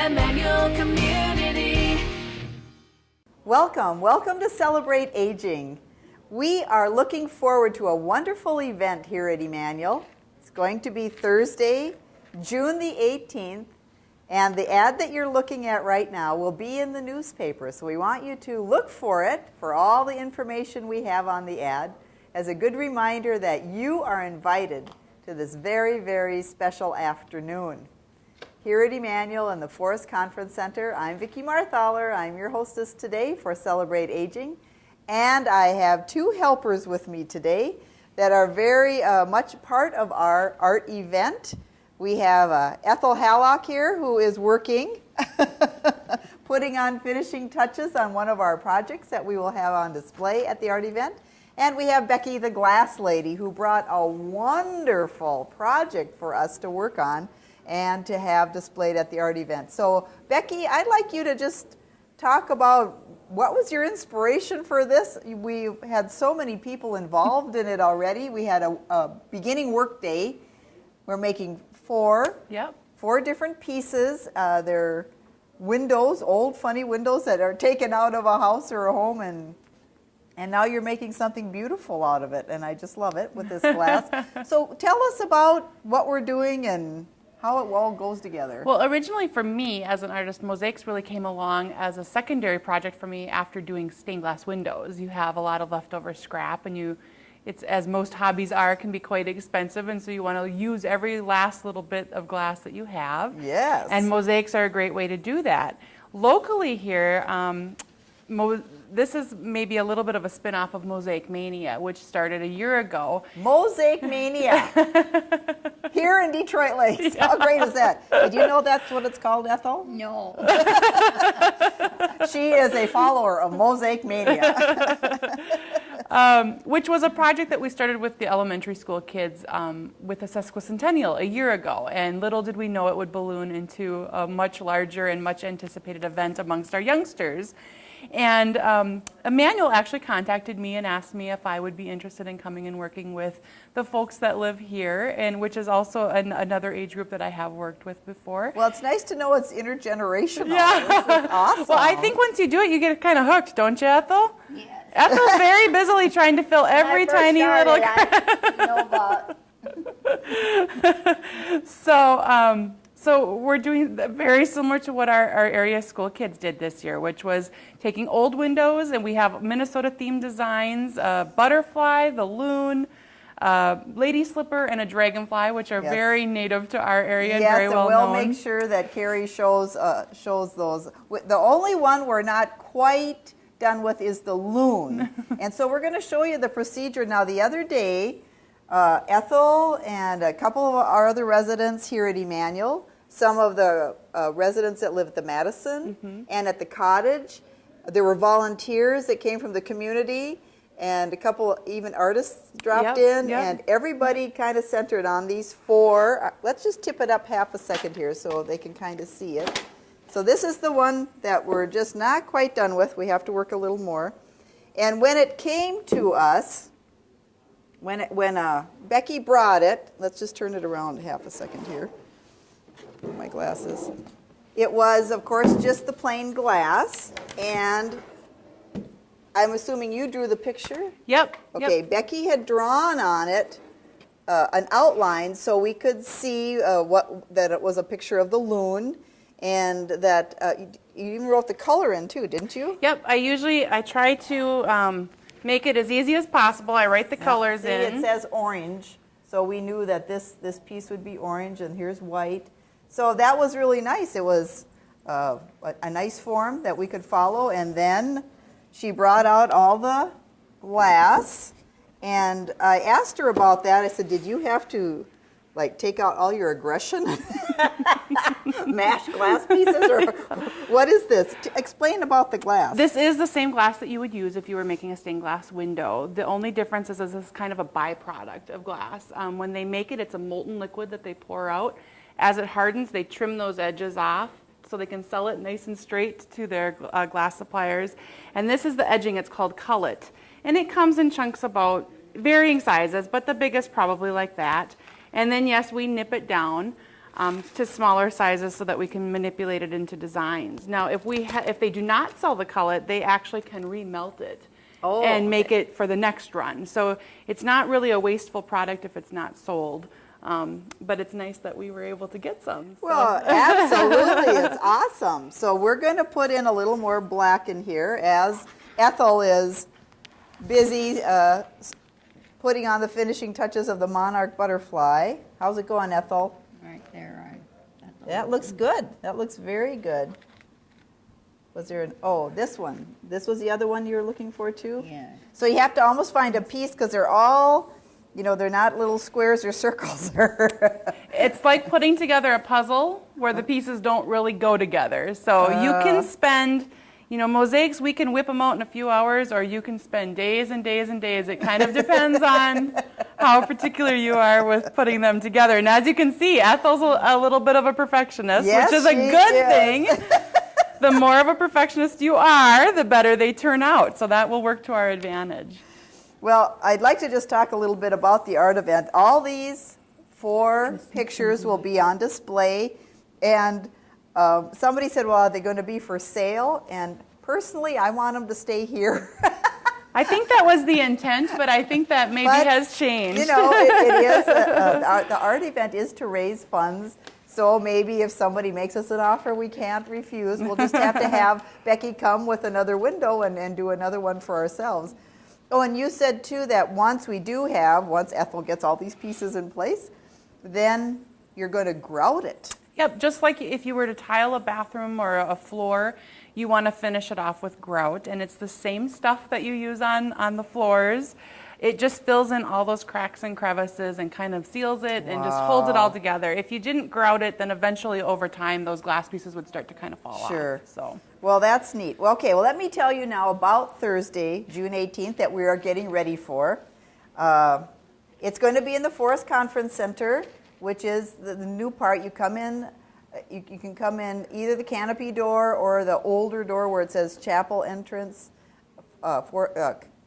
Emmanuel Community. Welcome to Celebrate Aging. We are looking forward to a wonderful event here at Emmanuel. It's going to be Thursday, June the 18th, and the ad that you're looking at right now will be in the newspaper. So we want you to look for it, for all the information we have on the ad, as a good reminder that you are invited to this very, very special afternoon. Here at Emmanuel in the Forest Conference Center, I'm Vicki Marthaler. I'm your hostess today for Celebrate Aging. And I have two helpers with me today that are very much part of our art event. We have Ethel Hallock here, who is working, putting on finishing touches on one of our projects that we will have on display at the art event. And we have Becky the Glass Lady, who brought a wonderful project for us to work on and to have displayed at the art event. So, Becky, I'd like you to just talk about what was your inspiration for this. We had so many people involved in it already. We had a beginning work day. We're making four different pieces. They're windows, old funny windows that are taken out of a house or a home, and now you're making something beautiful out of it, and I just love it with this glass. So tell us about what we're doing and how it all goes together. Well, originally for me as an artist, mosaics really came along as a secondary project for me after doing stained glass windows. You have a lot of leftover scrap, and it's, as most hobbies are, can be quite expensive, and so you want to use every last little bit of glass that you have. Yes. And mosaics are a great way to do that. Locally here, this is maybe a little bit of a spin-off of Mosaic Mania, which started a year ago. Mosaic Mania. Here in Detroit Lakes. Yeah. How great is that? Did you know that's what it's called, Ethel? No. She is a follower of Mosaic Mania. Which was a project that we started with the elementary school kids with the sesquicentennial a year ago. And little did we know it would balloon into a much larger and much anticipated event amongst our youngsters. And Emmanuel actually contacted me and asked me if I would be interested in coming and working with the folks that live here, and which is also another age group that I have worked with before. Well, it's nice to know it's intergenerational. Yeah. This is awesome. Well, I think once you do it, you get kind of hooked, don't you, Ethel? Yes. Ethel's very busily trying to fill every tiny little... So we're doing very similar to what our area school kids did this year, which was taking old windows, and we have Minnesota-themed designs, butterfly, the loon, lady slipper, and a dragonfly, which are very native to our area and very well known. Yes, and we'll make sure that Carrie shows those. The only one we're not quite done with is the loon. And so we're going to show you the procedure. Now, the other day, Ethel and a couple of our other residents here at Emmanuel, some of the residents that live at the Madison and at the cottage, there were volunteers that came from the community, and a couple even artists dropped in, and everybody kind of centered on these four. Let's just tip it up half a second here so they can kind of see it. So this is the one that we're just not quite done with. We have to work a little more. And when it came to us, when Becky brought it, let's just turn it around half a second here. My glasses. It was, of course, just the plain glass, and I'm assuming you drew the picture? Yep. Okay, yep. Becky had drawn on it an outline so we could see that it was a picture of the loon, and that you even wrote the color in too, didn't you? Yep. I try to make it as easy as possible. I write the colors in. It says orange, so we knew that this piece would be orange, and here's white. So that was really nice. It was a nice form that we could follow, and then she brought out all the glass, and I asked her about that. I said, did you have to take out all your aggression? Mash glass pieces, or what is this? Explain about the glass. This is the same glass that you would use if you were making a stained glass window. The only difference is this is kind of a byproduct of glass. When they make it, it's a molten liquid that they pour out. As it hardens, they trim those edges off so they can sell it nice and straight to their glass suppliers. And this is the edging. It's called cullet. And it comes in chunks about varying sizes, but the biggest probably like that. And then, yes, we nip it down. to smaller sizes so that we can manipulate it into designs. Now, if they do not sell the cullet, they actually can remelt it and make it for the next run. So it's not really a wasteful product if it's not sold. But it's nice that we were able to get some. So. Well, absolutely. It's awesome. So we're going to put in a little more black in here as Ethel is busy putting on the finishing touches of the monarch butterfly. How's it going, Ethel? Right there, That looks good. That looks very good. Was there this one. This was the other one you were looking for too? Yeah. So you have to almost find a piece because they're all, they're not little squares or circles. It's like putting together a puzzle where the pieces don't really go together. So you can spend, mosaics, we can whip them out in a few hours, or you can spend days and days and days. It kind of depends on how particular you are with putting them together. And as you can see, Ethel's a little bit of a perfectionist, Yes, which is a good thing. The more of a perfectionist you are, the better they turn out. So that will work to our advantage. Well, I'd like to just talk a little bit about the art event. All these 4 pictures will be on display, and somebody said, well, are they going to be for sale? And personally, I want them to stay here. I think that was the intent, but I think that maybe has changed. It is. The art event is to raise funds. So maybe if somebody makes us an offer we can't refuse, we'll just have to have Becky come with another window and do another one for ourselves. Oh, and you said too that once Ethel gets all these pieces in place, then you're going to grout it. Yep, just like if you were to tile a bathroom or a floor, you want to finish it off with grout, and it's the same stuff that you use on the floors. It just fills in all those cracks and crevices and kind of seals it and just holds it all together. If you didn't grout it, then eventually over time those glass pieces would start to kind of fall off. Sure. So. Well, that's neat. Well, okay, let me tell you now about Thursday, June 18th, that we are getting ready for. It's going to be in the Forest Conference Center, which is the new part. You come in, you can come in either the canopy door or the older door where it says chapel entrance,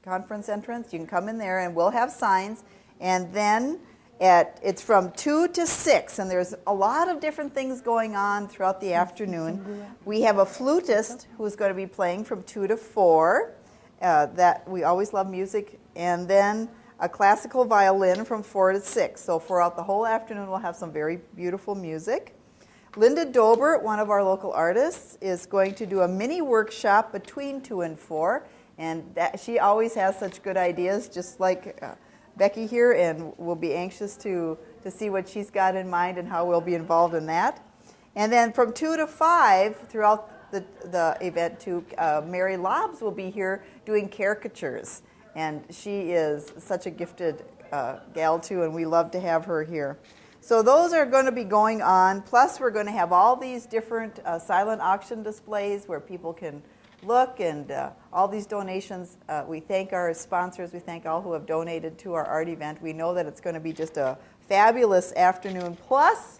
conference entrance. You can come in there, and we'll have signs. And then it's from 2 to 6, and there's a lot of different things going on throughout the afternoon. We have a flutist who's going to be playing from 2 to 4. That we always love music. And then a classical violin from 4 to 6. So throughout the whole afternoon, we'll have some very beautiful music. Linda Dobert, one of our local artists, is going to do a mini workshop between 2 and 4. And she always has such good ideas, just like Becky here, and we'll be anxious to see what she's got in mind and how we'll be involved in that. And then from 2 to 5, throughout the event too, Mary Lobbs will be here doing caricatures. And she is such a gifted gal too, and we love to have her here. So those are going to be going on. Plus, we're going to have all these different silent auction displays where people can look, and all these donations. We thank our sponsors. We thank all who have donated to our art event. We know that it's going to be just a fabulous afternoon. Plus,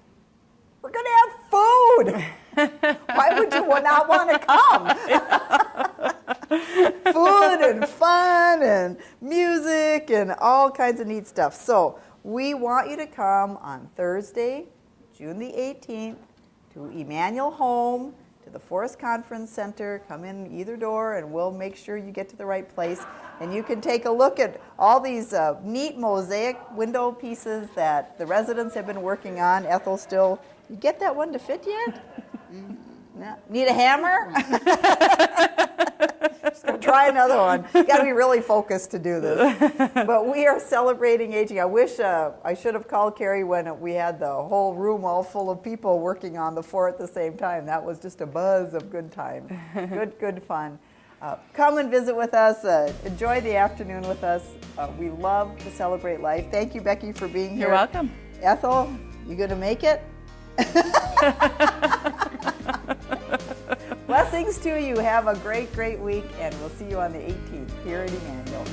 we're going to have food. Why would you not want to come? Food and fun and music and all kinds of neat stuff. So we want you to come on Thursday, June the 18th, to Emmanuel Home, to the Forest Conference Center. Come in either door, and we'll make sure you get to the right place. And you can take a look at all these neat mosaic window pieces that the residents have been working on. Ethel, still, you get that one to fit yet? No. Need a hammer? Just gonna try another one. You got to be really focused to do this. But we are celebrating aging. I wish I should have called Carrie when we had the whole room all full of people working on the 4 at the same time. That was just a buzz of good time. Good fun. Come and visit with us. Enjoy the afternoon with us. We love to celebrate life. Thank you, Becky, for being here. You're welcome. Ethel, you going to make it? Blessings to you. Have a great week, and we'll see you on the 18th here at Emmanuel.